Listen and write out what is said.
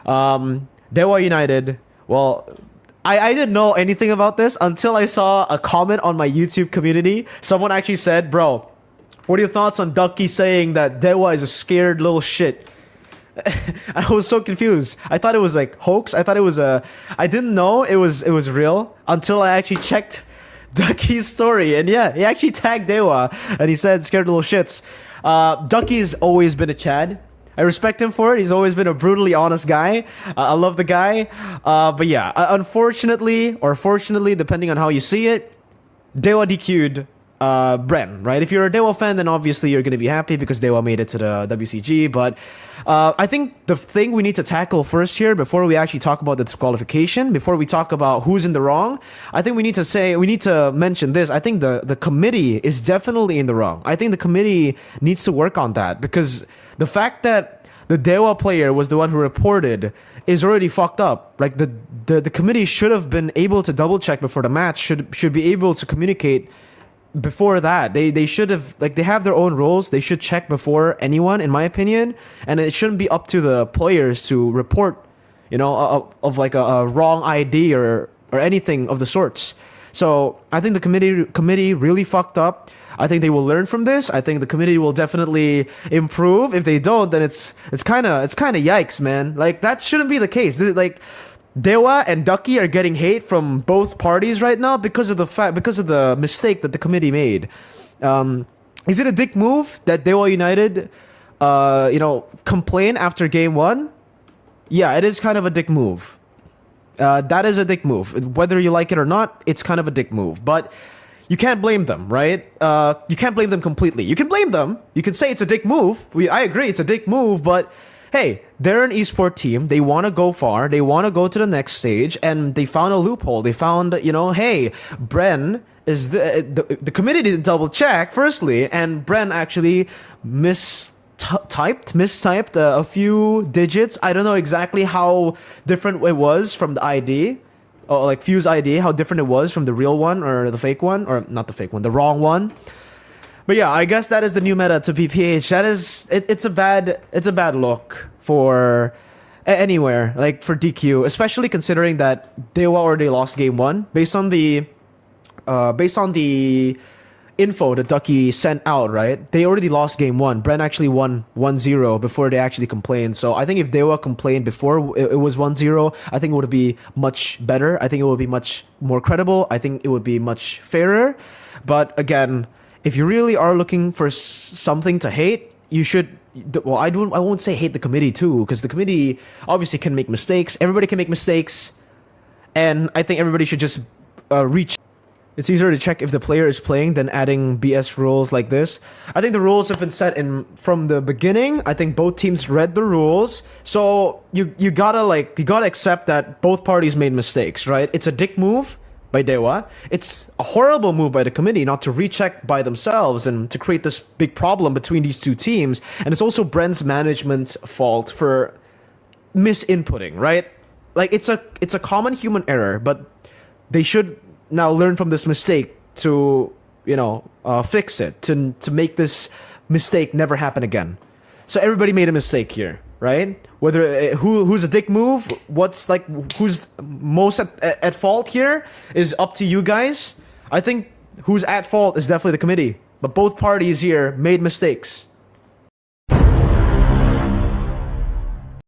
Dewa United, well, I didn't know anything about this until I saw a comment on my YouTube community. Someone actually said, bro, what are your thoughts on Ducky saying that Dewa is a scared little shit? I was so confused. I thought it was like hoax. I thought it was I didn't know it was real until I actually checked Ducky's story. And yeah, he actually tagged Dewa and he said scared little shits. Ducky's always been a Chad. I respect him for it. He's always been a brutally honest guy. I love the guy. But yeah, unfortunately, or fortunately, depending on how you see it, Dewa DQ'd Bren, right? If you're a Dewa fan, then obviously you're going to be happy because Dewa made it to the WCG. But I think the thing we need to tackle first here, before we actually talk about the disqualification, before we talk about who's in the wrong, I think we need to mention this. I think the committee is definitely in the wrong. I think the committee needs to work on that because the fact that the Dewa player was the one who reported is already fucked up. Like the committee should have been able to double check before the match, should be able to communicate before that. They should have, like, they have their own rules. They should check before anyone, in my opinion, and it shouldn't be up to the players to report, you know, of like a wrong ID or anything of the sorts. So I think the committee really fucked up. I think they will learn from this. I think the committee will definitely improve. If they don't, then it's kind of yikes, man. Like, that shouldn't be the case. Like, Dewa and Ducky are getting hate from both parties right now because of the mistake that the committee made. Is it a dick move that Dewa United, complain after game one? Yeah, it is kind of a dick move. That is a dick move. Whether you like it or not, it's kind of a dick move. But you can't blame them, right? You can't blame them completely. You can blame them. You can say it's a dick move. I agree, it's a dick move, but hey, they're an esport team. They want to go far. They want to go to the next stage, and they found a loophole. They found, hey, Bren is the committee didn't double check, firstly, and Bren actually mistyped a few digits. I don't know exactly how different it was from the ID. Oh, like Fuse ID, how different it was from the real one or the fake one, or not the fake one, the wrong one. But yeah, I guess that is the new meta to PPH. That is, it's a bad look for anywhere, like for DQ, especially considering that Dewa already lost game one based on the info that Ducky sent out, right? They already lost game one. Bren actually won 1-0 before they actually complained. So I think if Dewa complained before it was 1-0, I think it would be much better. I think it would be much more credible. I think it would be much fairer. But again, if you really are looking for something to hate, you should. Well, I won't say hate the committee too, because the committee obviously can make mistakes. Everybody can make mistakes, and I think everybody should just reach. It's easier to check if the player is playing than adding BS rules like this. I think the rules have been set in from the beginning. I think both teams read the rules, so you gotta accept that both parties made mistakes, right? It's a dick move by Dewa. It's a horrible move by the committee not to recheck by themselves and to create this big problem between these two teams. And it's also Bren's management's fault for misinputting, right? Like, it's a common human error, but they should now learn from this mistake to, fix it, to make this mistake never happen again. So everybody made a mistake here, right? Whether who's a dick move, who's most at fault here is up to you guys. I think who's at fault is definitely the committee, but both parties here made mistakes.